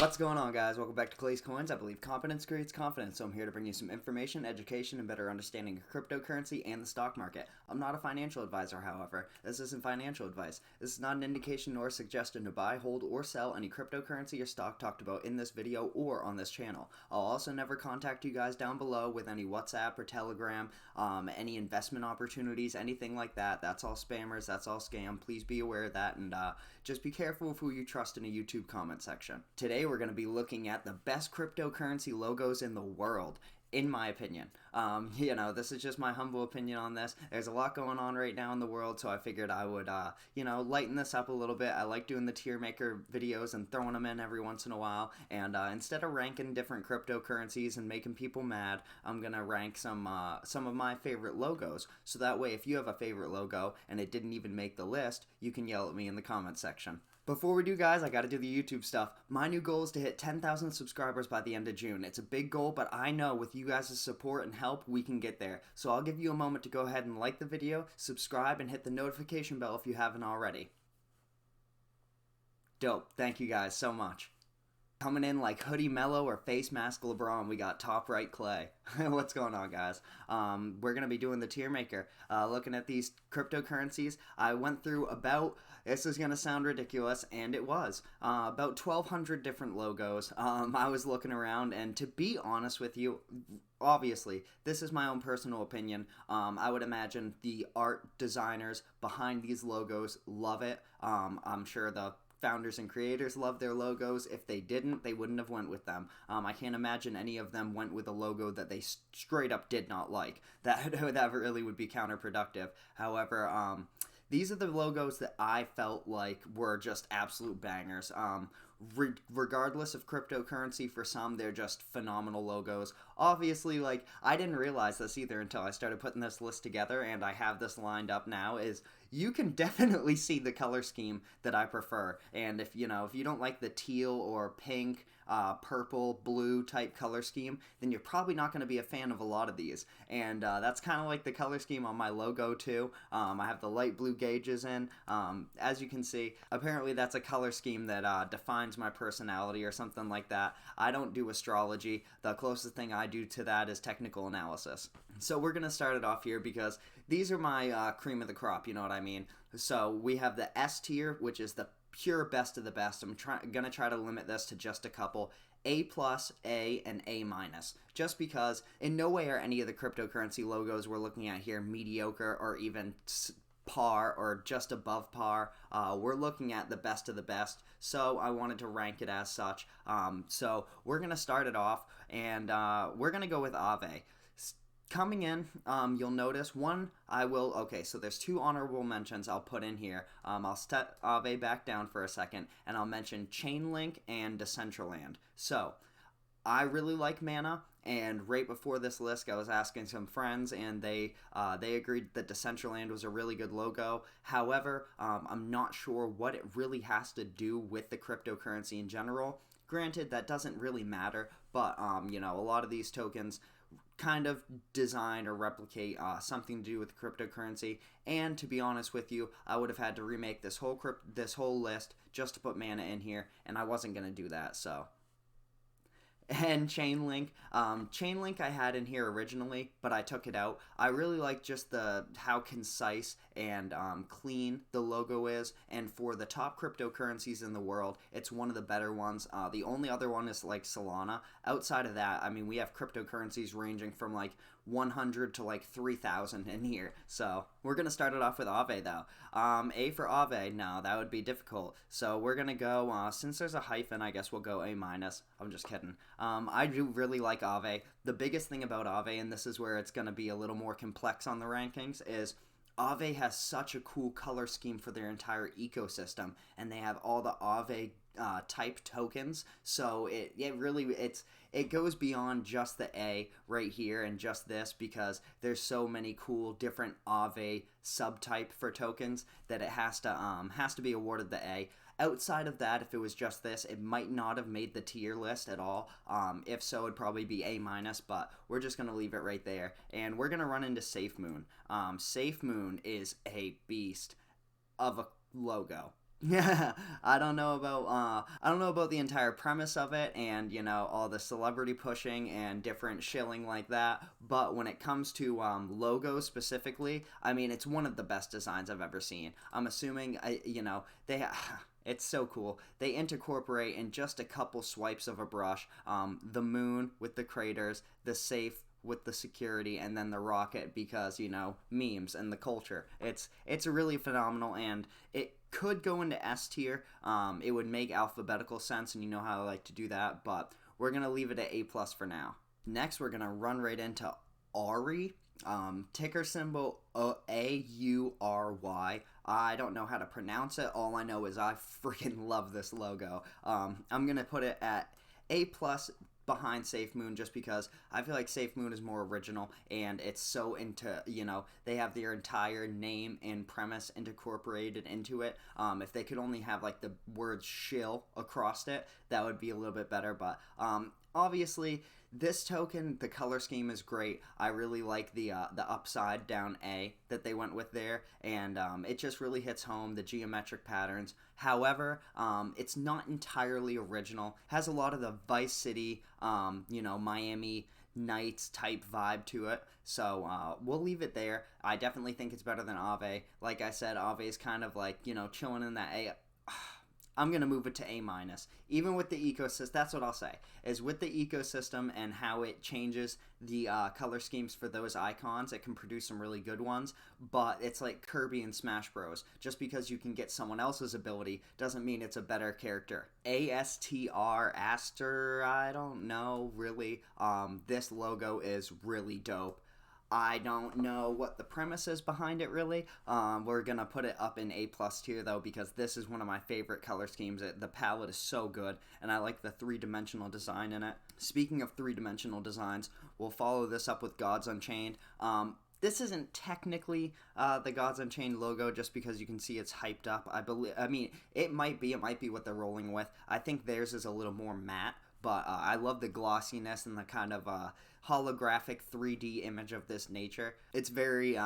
What's going on, guys? Welcome back to ClayCoins. I believe competence creates confidence, so I'm here to bring you some information, education, and better understanding of cryptocurrency and the stock market. I'm not a financial advisor, however. This isn't financial advice. This is not an indication nor a suggestion to buy, hold, or sell any cryptocurrency or stock talked about in this video or on this channel. I'll also never contact you guys down below with any WhatsApp or Telegram, any investment opportunities, anything like that. That's all spammers. That's all scam. Please be aware of that, and just be careful of who you trust in a YouTube comment section. Today, we're going to be looking at the best cryptocurrency logos in the world, in my opinion. This is just my humble opinion on this. There's a lot going on right now in the world, so I figured I would, lighten this up a little bit. I like doing the tier maker videos and throwing them in every once in a while, and instead of ranking different cryptocurrencies and making people mad, I'm going to rank some of my favorite logos, so that way if you have a favorite logo and it didn't even make the list, you can yell at me in the comment section. Before we do, guys, I gotta do the YouTube stuff. My new goal is to hit 10,000 subscribers by the end of June. It's a big goal, but I know with you guys' support and help, we can get there. So I'll give you a moment to go ahead and like the video, subscribe, and hit the notification bell if you haven't already. Dope. Thank you guys so much. Coming in like Hoodie Mellow or Face Mask LeBron, we got Top Right Clay. What's going on, guys? We're going to be doing the tier maker, looking at these cryptocurrencies. I went through this is going to sound ridiculous, and it was, about 1,200 different logos. I was looking around, and to be honest with you, obviously, this is my own personal opinion. I would imagine the art designers behind these logos love it. I'm sure the founders and creators love their logos. If they didn't, they wouldn't have went with them. I can't imagine any of them went with a logo that they straight up did not like. That really would be counterproductive. However, these are the logos that I felt like were just absolute bangers. Regardless of cryptocurrency, for some, they're just phenomenal logos. Obviously, I didn't realize this either until I started putting this list together, and I have this lined up now, is you can definitely see the color scheme that I prefer. And if you don't like the teal or pink, purple, blue type color scheme, then you're probably not going to be a fan of a lot of these. And that's kind of like the color scheme on my logo too. I have the light blue gauges in. As you can see, apparently that's a color scheme that defines my personality or something like that. I don't do astrology. The closest thing I do to that is technical analysis. So we're going to start it off here because these are my cream of the crop, you know what I mean? So we have the S tier, which is the pure best of the best. I'm going to try to limit this to just a couple. A+, A, and A-, just because in no way are any of the cryptocurrency logos we're looking at here mediocre or even par or just above par. We're looking at the best of the best, so I wanted to rank it as such. So we're going to start it off, and we're going to go with Aave. Coming in, you'll notice so there's two honorable mentions I'll put in here. I'll step Aave back down for a second, and I'll mention Chainlink and Decentraland. So, I really like Mana, and right before this list, I was asking some friends, and they agreed that Decentraland was a really good logo. However, I'm not sure what it really has to do with the cryptocurrency in general. Granted, that doesn't really matter, but a lot of these tokens kind of design or replicate something to do with cryptocurrency, and to be honest with you, I would have had to remake this whole list just to put Mana in here, and I wasn't going to do that, so. And Chainlink I had in here originally, but I took it out. I really like just how concise and clean the logo is, and for the top cryptocurrencies in the world, it's one of the better ones. The only other one is like Solana. Outside of that, I mean, we have cryptocurrencies ranging from like 100 to like 3,000 in here. So we're gonna start it off with Aave though. A for Aave, no, that would be difficult. So we're gonna go, since there's a hyphen, I guess we'll go A-. I'm just kidding. I do really like Aave. The biggest thing about Aave, and this is where it's gonna be a little more complex on the rankings, is Aave has such a cool color scheme for their entire ecosystem, and they have all the Aave type tokens, so it goes beyond just the A right here and just this, because there's so many cool different Aave subtype for tokens that it has to be awarded the A. Outside of that, if it was just this, it might not have made the tier list at all. If so, it'd probably be A-, but we're just going to leave it right there. And we're going to run into safemoon. Safemoon is a beast of a logo. Yeah, I don't know about the entire premise of it and all the celebrity pushing and different shilling like that. But when it comes to logos specifically, I mean it's one of the best designs I've ever seen. I'm assuming it's so cool. They incorporate in just a couple swipes of a brush, the moon with the craters, the safe with the security, and then the rocket because memes and the culture. It's really phenomenal, and it could go into S tier. It would make alphabetical sense, and you know how I like to do that, but we're gonna leave it at A plus for now. Next, we're gonna run right into Aury. Ticker symbol AURY. I don't know how to pronounce it. All I know is I freaking love this logo. I'm gonna put it at A plus behind safemoon just because I feel like safemoon is more original and it's so into they have their entire name and premise incorporated into it. If they could only have like the word shill across it, that would be a little bit better, but obviously this token, the color scheme is great. I really like the upside down A that they went with there, and it just really hits home the geometric patterns. However, it's not entirely original. Has a lot of the Vice City, Miami Nights type vibe to it. So we'll leave it there. I definitely think it's better than Aave. Like I said, Aave is kind of like chilling in that A. I'm going to move it to A minus. Even with the ecosystem, that's what I'll say, is with the ecosystem and how it changes the color schemes for those icons, it can produce some really good ones, but it's like Kirby and Smash Bros. Just because you can get someone else's ability doesn't mean it's a better character. Astr, I don't know, really. This logo is really dope. I don't know what the premise is behind it really. We're gonna put it up in A plus tier though because this is one of my favorite color schemes. The palette is so good, and I like the three-dimensional design in it. Speaking of three-dimensional designs, we'll follow this up with Gods Unchained. This isn't technically the Gods Unchained logo just because you can see it's hyped up. I mean, it might be what they're rolling with. I think theirs is a little more matte, but I love the glossiness and the kind of holographic 3D image of this nature. It's very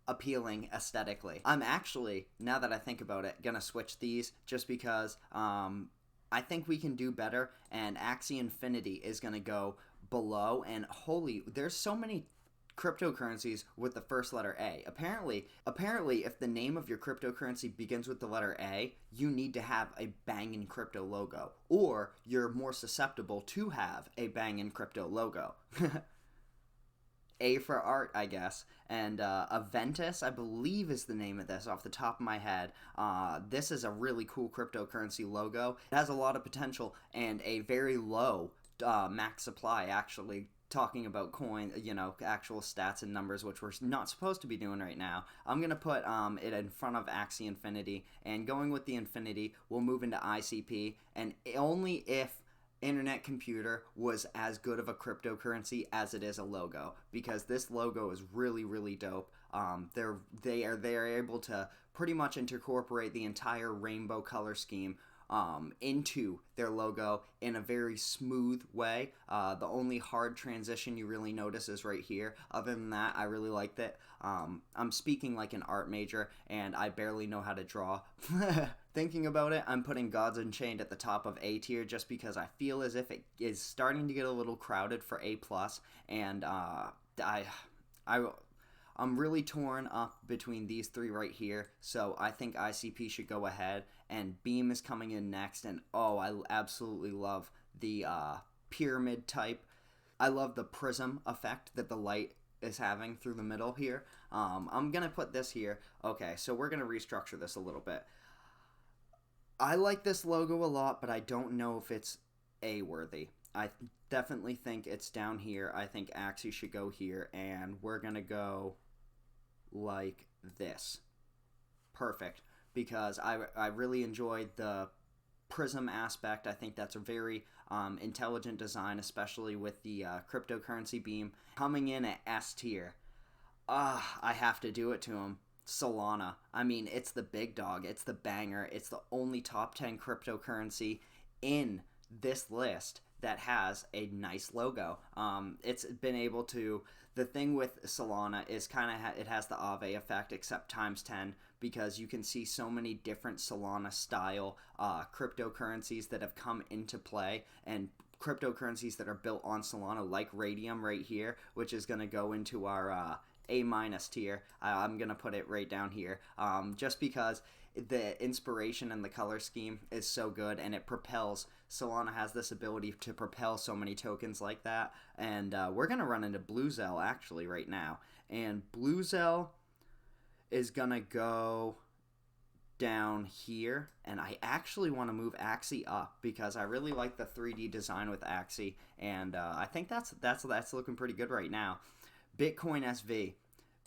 appealing aesthetically. I'm actually, now that I think about it, gonna switch these just because I think we can do better, and Axie Infinity is gonna go below, and holy, there's so many cryptocurrencies with the first letter A. Apparently, if the name of your cryptocurrency begins with the letter A, you need to have a bangin' crypto logo, or you're more susceptible to have a bangin' crypto logo. A for art, I guess. And Aventus, I believe, is the name of this off the top of my head. This is a really cool cryptocurrency logo. It has a lot of potential and a very low max supply, actually. Talking about coin, actual stats and numbers, which we're not supposed to be doing right now. I'm going to put it in front of Axie Infinity, and going with the Infinity, we'll move into ICP, and only if Internet Computer was as good of a cryptocurrency as it is a logo, because this logo is really, really dope. They are able to pretty much incorporate the entire rainbow color scheme into their logo in a very smooth way. The only hard transition you really notice is right here. Other than that, I really liked it. I'm speaking like an art major, and I barely know how to draw. Thinking about it, I'm putting Gods Unchained at the top of A tier just because I feel as if it is starting to get a little crowded for A plus, and I'm really torn up between these three right here, so I think ICP should go ahead, and Beam is coming in next, and oh, I absolutely love the pyramid type. I love the prism effect that the light is having through the middle here. I'm going to put this here. Okay, so we're going to restructure this a little bit. I like this logo a lot, but I don't know if it's A-worthy. I definitely think it's down here. I think Axie should go here, and we're going to go like this. Perfect. Because I really enjoyed the prism aspect. I think that's a very intelligent design, especially with the cryptocurrency beam. Coming in at S tier. I have to do it to him. Solana. I mean, it's the big dog. It's the banger. It's the only top 10 cryptocurrency in this list that has a nice logo. It's been able to... The thing with Solana is kind of it has the Aave effect, except times 10, because you can see so many different Solana style cryptocurrencies that have come into play, and cryptocurrencies that are built on Solana, like Raydium right here, which is going to go into our A- tier. I'm going to put it right down here, just because the inspiration and the color scheme is so good, and it propels. Solana has this ability to propel so many tokens like that, and we're going to run into bluezelle actually right now, and bluezelle is going to go down here, and I actually want to move axie up because I really like the 3D design with axie, and I think that's looking pretty good right now. Bitcoin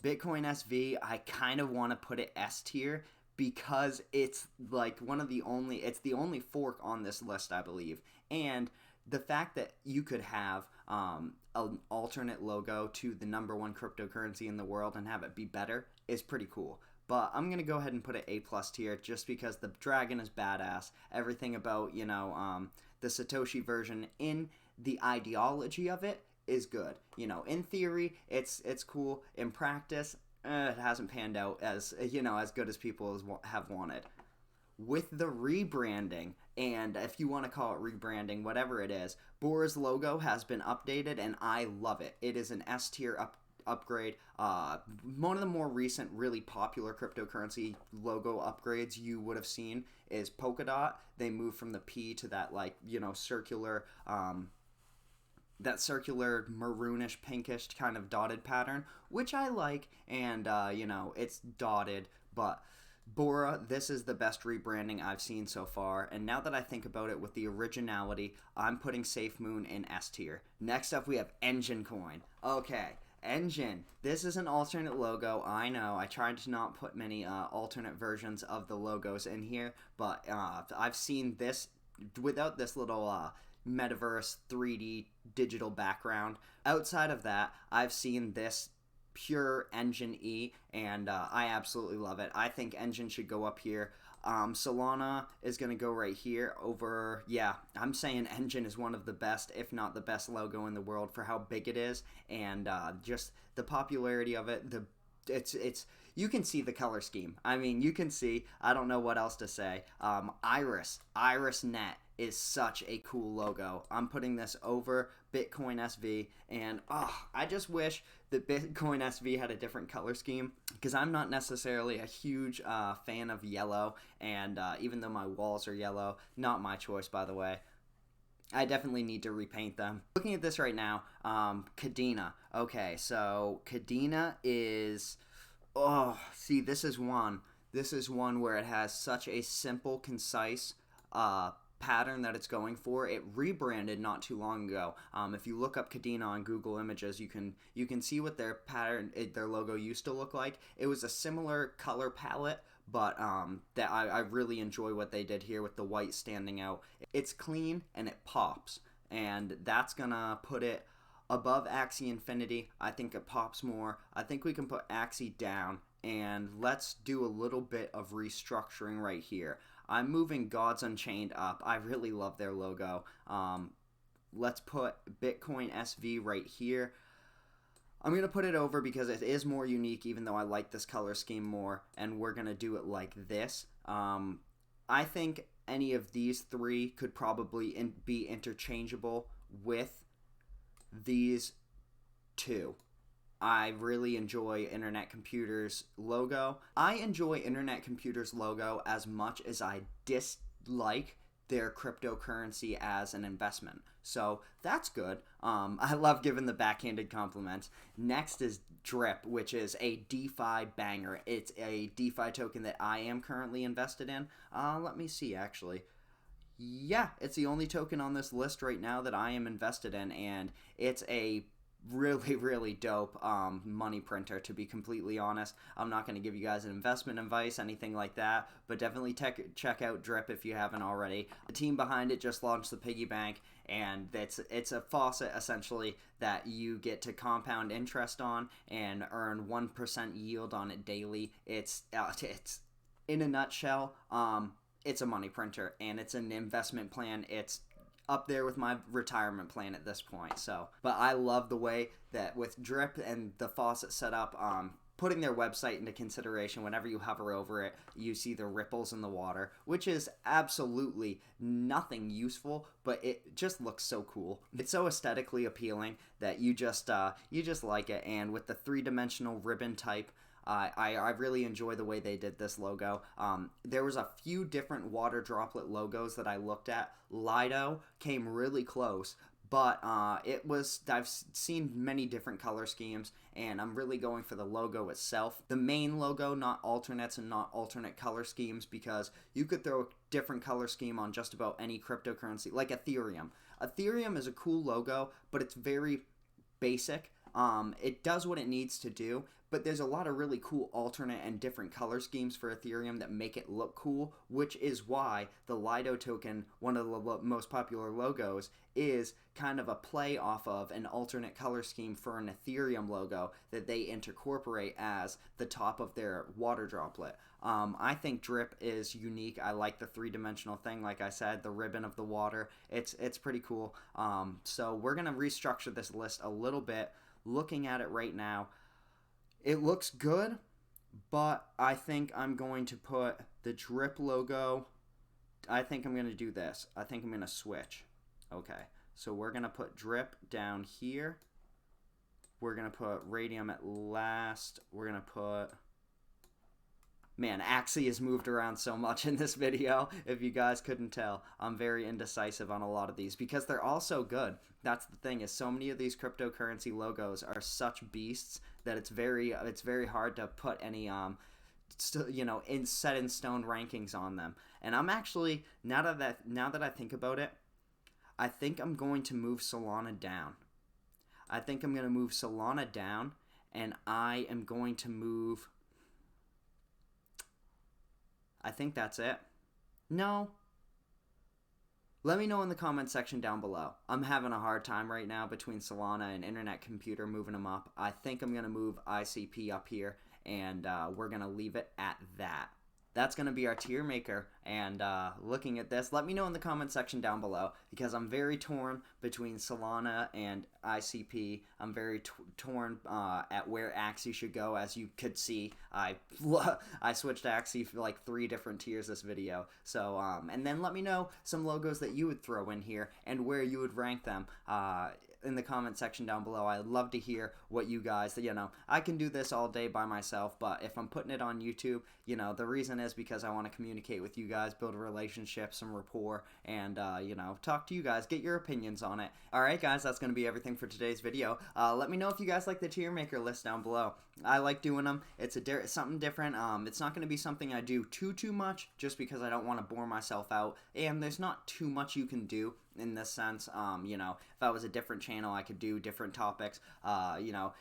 SV, I kind of want to put it S tier because it's like it's the only fork on this list, I believe, and the fact that you could have an alternate logo to the #1 cryptocurrency in the world and have it be better is pretty cool. But I'm going to go ahead and put it A+ tier just because the dragon is badass. Everything about, the Satoshi version in the ideology of it is good. In theory, it's cool. In practice, it hasn't panned out as good as people have wanted. With the rebranding, and if you want to call it rebranding, whatever it is, Bora's logo has been updated, and I love it. It is an S tier upgrade. One of the more recent really popular cryptocurrency logo upgrades you would have seen is Polkadot. They moved from the P to that circular maroonish pinkish kind of dotted pattern, which I like, and it's dotted, but Bora, this is the best rebranding I've seen so far, and now that I think about it with the originality, I'm putting safemoon in S tier. Next up we have Enjin coin. Okay, Enjin. This is an alternate logo. I know. I tried to not put many alternate versions of the logos in here, but I've seen this without this little metaverse 3D digital background. Outside of that, I've seen this pure Enjin E, and I absolutely love it. I think Enjin should go up here. Solana is going to go right here over, I'm saying Enjin is one of the best, if not the best logo in the world for how big it is, and just the popularity of it. It's you can see the color scheme. I mean, you can see, I don't know what else to say. Irisnet is such a cool logo. I'm putting this over Bitcoin SV, and I just wish that Bitcoin SV had a different color scheme, because I'm not necessarily a huge fan of yellow, and even though my walls are yellow, not my choice, by the way, I definitely need to repaint them. Looking at this right now, Kadena. Okay, so Kadena is, this is one. This is one where it has such a simple, concise pattern that it's going for. It rebranded not too long ago. If you look up Kadena on Google Images, you can see what their pattern, their logo used to look like. It was a similar color palette, but that I really enjoy what they did here with the white standing out. It's clean and it pops, and that's gonna put it above Axie Infinity. I think it pops more. I think we can put Axie down, and let's do a little bit of restructuring right here. I'm moving Gods Unchained up. I really love their logo. Let's put Bitcoin SV right here. I'm going to put it over because it is more unique, even though I like this color scheme more, and we're going to do it like this. I think any of these three could probably be interchangeable with these two. I really enjoy Internet Computer's logo. I enjoy Internet Computer's logo as much as I dislike their cryptocurrency as an investment. So that's good. I love giving the backhanded compliments. Next is Drip, which is a DeFi banger. It's a DeFi token that I am currently invested in. Let me see, actually. Yeah, it's the only token on this list right now that I am invested in, and it's a really dope money printer, to be completely honest. I'm not going to give you guys an investment advice, anything like that, but definitely check out Drip if you haven't already. The team behind it just launched the piggy bank, and it's a faucet essentially that you get to compound interest on and earn 1% yield on it daily. It's in a nutshell, it's a money printer, and it's an investment plan. It's up there with my retirement plan at this point. So, but I love the way that with Drip and the faucet setup, putting their website into consideration. Whenever you hover over it, you see the ripples in the water, which is absolutely nothing useful, but it just looks so cool. It's so aesthetically appealing that you just like it. And with the three-dimensional ribbon type, I really enjoy the way they did this logo. There was a few different water droplet logos that I looked at. Lido came really close, but I've seen many different color schemes, and I'm really going for the logo itself. The main logo, not alternates and not alternate color schemes, because you could throw a different color scheme on just about any cryptocurrency, like Ethereum. Ethereum is a cool logo, but it's very basic. It does what it needs to do, but there's a lot of really cool alternate and different color schemes for Ethereum that make it look cool, which is why the Lido token, one of the most popular logos, is kind of a play off of an alternate color scheme for an Ethereum logo that they incorporate as the top of their water droplet. I think Drip is unique. I like the three-dimensional thing, like I said, the ribbon of the water. It's pretty cool. So we're going to restructure this list a little bit. Looking at it right now, it looks good, but I think I'm going to put the Drip logo. I think I'm going to do this. I think I'm going to switch. Okay, so we're going to put Drip down here. We're going to put Raydium at last. We're going to put... Man, Axie has moved around so much in this video, if you guys couldn't tell. I'm very indecisive on a lot of these because they're all so good. That's the thing, is so many of these cryptocurrency logos are such beasts that it's very hard to put any set in stone rankings on them. And I'm actually, now that I think about it, I think I'm going to move Solana down. I think I'm going to move Solana down, and I am going to move... I think that's it. No. Let me know in the comment section down below. I'm having a hard time right now between Solana and Internet Computer moving them up. I think I'm going to move ICP up here, and we're going to leave it at that. That's going to be our tier maker, and looking at this, let me know in the comment section down below, because I'm very torn between Solana and ICP. I'm very torn at where Axie should go. As you could see, I switched Axie for like 3 different tiers this video. So, and then let me know some logos that you would throw in here and where you would rank them in the comment section down below. I'd love to hear what you guys, I can do this all day by myself, but if I'm putting it on YouTube, the reason is because I want to communicate with you guys, build a relationship, some rapport, and, talk to you guys, get your opinions on it. Alright guys, that's going to be everything for today's video. Let me know if you guys like the tier maker list down below. I like doing them. It's something different. It's not going to be something I do too much, just because I don't want to bore myself out, and there's not too much you can do in this sense. If I was a different channel, I could do different topics.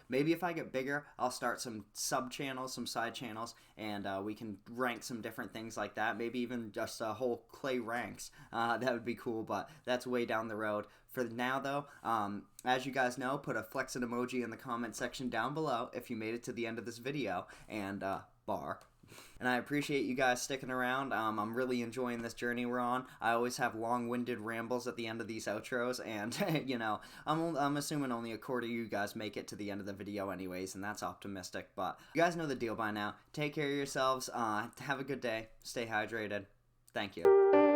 Maybe if I get bigger, I'll start some sub channels, some side channels, and we can rank some different things like that. Maybe even just a whole Clay ranks. That would be cool, but that's way down the road. For now, though, as you guys know, put a flexing emoji in the comment section down below if you made it to the end of this video, and bar. And I appreciate you guys sticking around. I'm really enjoying this journey we're on. I always have long-winded rambles at the end of these outros, and, I'm assuming only a quarter of you guys make it to the end of the video anyways, and that's optimistic, but you guys know the deal by now. Take care of yourselves. Have a good day. Stay hydrated. Thank you.